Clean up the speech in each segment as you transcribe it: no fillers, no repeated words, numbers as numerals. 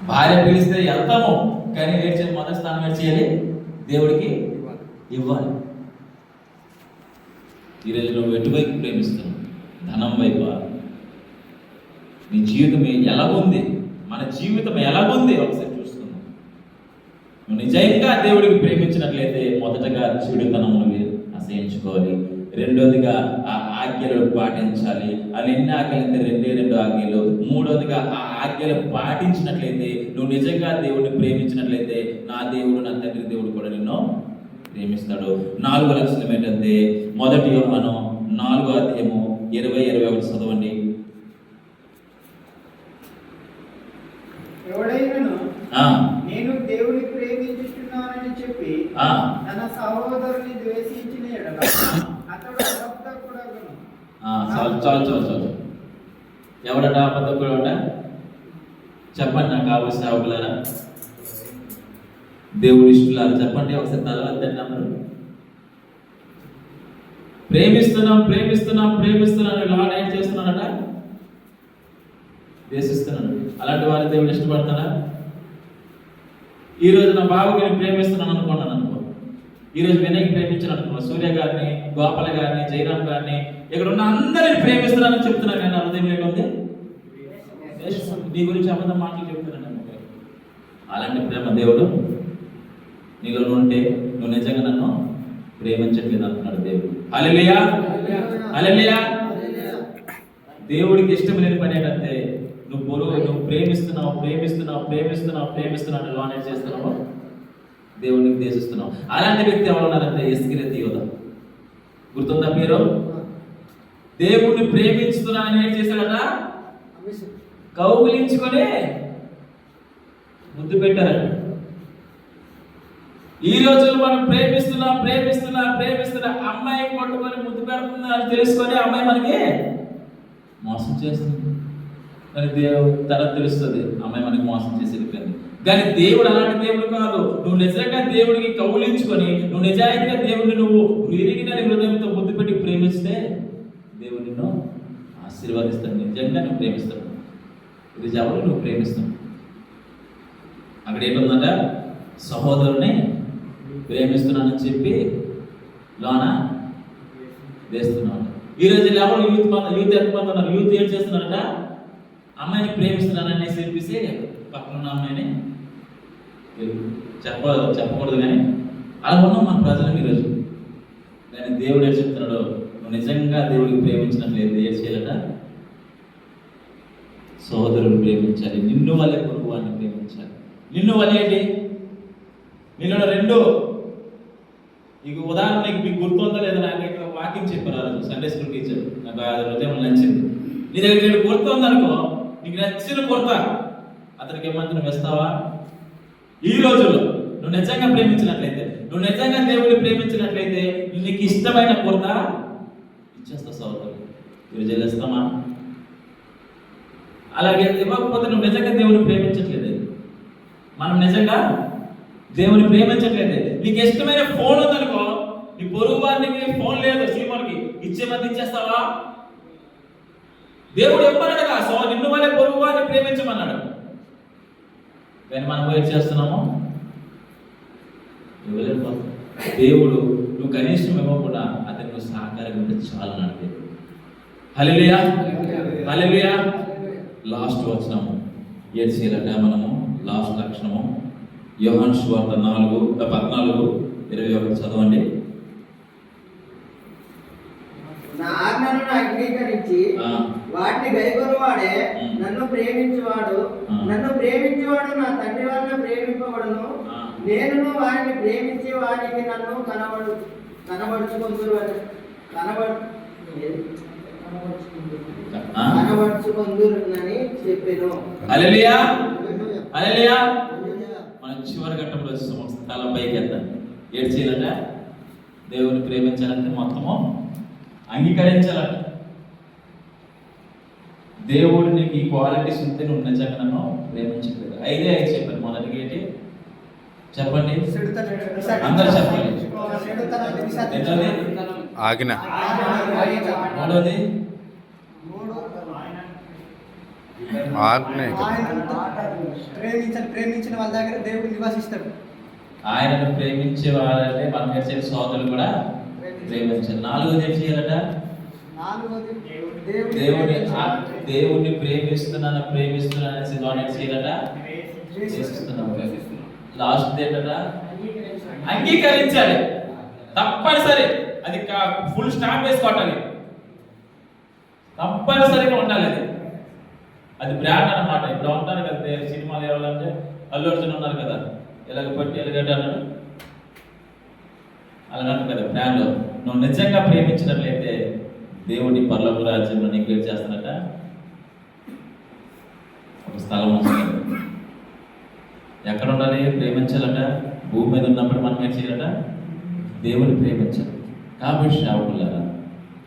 భార్య పిలిస్తే వెళ్తాము, కానీ ఏడ్చేది మొదటి స్థానం ఏం చేయాలి? దేవుడికి ఇవ్వాలి. ఈరోజు నువ్వు ఎటువైపు ప్రేమిస్తున్నావు? ధనం వైపు? నీ జీవితం ఎలాగుంది? మన జీవితం ఎలాగుంది ఒకసారి చూస్తున్నావు. నువ్వు నిజంగా దేవుడికి ప్రేమించినట్లయితే మొదటగా చెడుతనమును అసహించుకోవాలి. రెండోదిగా ఆ ఆజ్ఞలు పాటించాలి. అది ఎన్ని ఆజ్ఞలు అయితే రెండు ఆజ్ఞలు. మూడోదిగా ఆ ఆజ్ఞలు పాటించినట్లయితే నువ్వు నిజంగా దేవుడిని ప్రేమించినట్లయితే నా దేవుడు, నా తండ్రి దేవుడు కూడా నిన్ను ప్రేమిస్తాడు. 4 లక్షణం ఏంటంటే, మొదటి యోహాను 4:20-21 చదవండి. ఎవడైనను నేను దేవుని ప్రేమించుచున్నానని చెప్పి తన సహోదరుని ద్వేషించిన ఎడల అతడు అబద్ధకుడగును. చాలు. ఎవడట అబద్ధకుడట? చెప్పండి నాకు కావలసిన సేవకులారా, దేవుడి ఇష్టలారా చెప్పండి ఒకసారి. తర్వాత అందరూ ప్రేమిస్తున్నాను లాడ్ ఏం చేస్తున్నాడట? దేశిస్తున్నాడు. అలాంటి వారి దేవుడు ఇష్టపడతాడా? ఈరోజు నా బాబుకి నేను ప్రేమిస్తున్నాను అనుకున్నాను అనుకో, ఈరోజు వినయ్కి ప్రేమించాను అనుకో, సూర్య గారిని, గోపాల గారిని, జయరామ్ గారిని, ఇక్కడ ఉన్న అందరిని ప్రేమిస్తున్నానని చెప్తున్నాను. నేను హృదయం ఏంటుంది? నీ గురించి అబద్ధం మాటలు చెప్తున్నాను అనుకో. అలాంటి ప్రేమ దేవుడు నీలో ఉంటే నువ్వు నిజంగా నన్ను ప్రేమించట్లేదు అంటున్నాడు దేవుడు. హల్లెలూయా, హల్లెలూయా. దేవుడికి ఇష్టం లేని పని ఏంటంటే నువ్వు ప్రేమిస్తున్నావు లోనేట్ చేస్తున్నావు, దేవుడికి దేశిస్తున్నావు. అలాంటి వ్యక్తి ఎవరు ఉన్నారంటే ఎస్కిరెత్ యోధ. గుర్తుందా మీరు? దేవుడిని ప్రేమిస్తున్నానని ఏం చేశాడట? కౌగిలించుకొని ముద్దు పెట్టారట. ఈ రోజుల్లో మనం ప్రేమిస్తున్నా అమ్మాయి కొట్టుకొని ముద్దు పెడుతుందా అని తెలుసుకొని అమ్మాయి మనకి మోసం చేస్తుంది. కానీ దేవుడు తర్వాత తెలుస్తుంది అమ్మాయి మనకి మోసం చేసి వెళ్ళిపోయింది. కానీ దేవుడు అలాంటి దేవుడు కాదు. నువ్వు నిజంగా దేవుడికి కౌలించుకొని నువ్వు నిజాయితీగా దేవుడిని నువ్వు విరిగిన హృదయంతో ముద్దు పెట్టి ప్రేమిస్తే దేవుడు నిన్ను ఆశీర్వదిస్తాడు. నిజంగా నువ్వు ప్రేమిస్తాడు. ఇది ఎవరు నువ్వు ప్రేమిస్తావు. అక్కడ ఏముందంట? సహోదరుని ప్రేమిస్తున్నానని చెప్పి లోన వేస్తున్నాడు. ఈరోజు ఎవరు యూత్ ఎంతమంది యూత్ ఏం చేస్తున్నారట? అమ్మాయిని ప్రేమిస్తున్నానని చెప్పేసి పక్కన ఉన్న అమ్మాయిని చెప్పకూడదు, కానీ అలా ఉన్నాం మన ప్రజలు ఈరోజు. కానీ దేవుడు ఏం చెప్తున్నాడు? నువ్వు నిజంగా దేవుడికి ప్రేమించినట్లయితే ఏం చేయాలట? సోదరుని ప్రేమించాలి. నిన్ను వల్లే పొరుగు వాడిని ప్రేమించాలి. నిన్ను వల్లే ఏంటి? నిన్ను రెండు ఇక ఉదాహరణకి మీకు గుర్తుందా లేదా? నాకు ఇక్కడ వాకింగ్ చెప్పారు సండే స్కూల్ టీచర్, నాకు ఆ హృదయం నచ్చింది. నీ దగ్గర నేను గుర్తుంది అనుకో, నీకు నచ్చిన కుర్తా అతనికి ఏమంటే నువ్వు వేస్తావా? ఈ రోజుల్లో నువ్వు నిజంగా ప్రేమించినట్లయితే, నువ్వు నిజంగా దేవుడిని ప్రేమించినట్లయితే నీకు ఇష్టమైన కుర్తా ఇచ్చేస్తావు సోదరు. ఈరోజు వెళ్ళేస్తామా? అలాగే ఇవ్వకపోతే నువ్వు నిజంగా దేవుడిని ప్రేమించట్లేదు. మనం నిజంగా దేవుని ప్రేమించట్లేదు. నీకు ఇష్టమైన ఫోన్ ఉందనుకో, నీ పొరుగు వారికి ఫోన్ లేదు శ్రీమానికి ఇచ్చేమంది ఇచ్చేస్తావా? దేవుడు ఎవ్వరడు కదా, సో నిన్ను వల్లే పొరుగు వారిని ప్రేమించమన్నాడు. కానీ మనం ఏం చేస్తున్నాము? ఇవ్వలేకపోతాం. దేవుడు నువ్వు కనీసం ఇవ్వకుండా అతనికి సహకారం ఉంటే చాలు అన్నాడు. హల్లెలూయా, హల్లెలూయా. లాస్ట్ వచనము ఏడు చేయాలట మనము. లాస్ట్ లక్షణము యోహాను సువార్త 4:14-21 చదవండి. నా ఆజ్ఞలను అంగీకరించి వాటిని గైకొనువాడే నన్ను ప్రేమించువాడు. నన్ను ప్రేమించేవాడు నా తండ్రి వలన ప్రేమింపబడును. నేను వారిని ప్రేమించే వారికి నన్ను కనబడుచుకొందునని చెప్పెను. హల్లెలూయా, హల్లెలూయా. మనం చివరి ఘట్టంలో వచ్చేసాము. తల పైకి ఎత్తాలి. ఏడు చేయాలట? దేవుని ప్రేమించాలంటే మొత్తము అంగీకరించాలంట. దేవుడు నీకు ఈ క్వాలిటీస్ ఉంటే నువ్వు నిజంగా నన్ను ప్రేమించలేదు. 5 చెప్పారు. మొదటికి ఏంటి చెప్పండి? అందరూ చెప్పండి. ఆజ్ఞ. మూడోది ప్రేమించిన వాళ్ళ దగ్గర దేవుడు నివసిస్తాడు. ఆయనను ప్రేమించే వాళ్ళంటే మనం చేసే సోదరులు కూడా ప్రేమించాలి. నాలుగోది ఏం చేయాలట? దేవుడిని ప్రేమిస్తున్నాను అనేసి ఏం చేయాలట? లాస్ట్ ఏంటట? అంగీకరించాలి. తప్పనిసరి అది ఫుల్ స్టాప్ వేసుకోవాలి. తప్పనిసరిగా ఉండాలి. అది బ్రాండ్ అన్నమాట. ఇప్పుడు ఉంటారు కదా సినిమాలు ఎవరంటే అల్లు అర్జున్ ఉన్నారు కదా, ఎలాగ పట్టి ఎలాగట అన్నాడు అలాగంటారు కదా బ్రాండ్. నువ్వు నిజంగా ప్రేమించినట్లయితే దేవుడి పరలోక రాజ్యంలో నీకు ఏం చేస్తానట? ఒక స్థలం వస్తుంది. ఎక్కడ ఉండాలి? ప్రేమించాలట. భూమి మీద ఉన్నప్పుడు మనం ఏం చేయాలట? దేవుని ప్రేమించాలి. కాబట్టి సేవకులారా,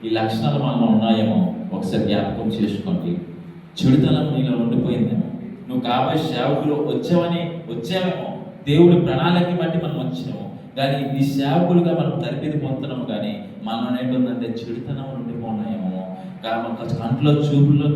ఈ లక్షణాలు మనలో ఉన్నాయేమో ఒకసారి జ్ఞాపకం చేసుకోండి. చెడుతనం నీలో ఉండిపోయిందేమో. నువ్వు కాబోయే సేవకులు వచ్చావేమో, దేవుడి ప్రణాళికని బట్టి మనం వచ్చినాము. కానీ ఈ సేవకులుగా మనం తరబిది పొందుతున్నాము. కానీ మనలో ఏంటుందంటే చెడుతనం ఉండిపోన్నాయేమో, కంట్లో చూపుల్లో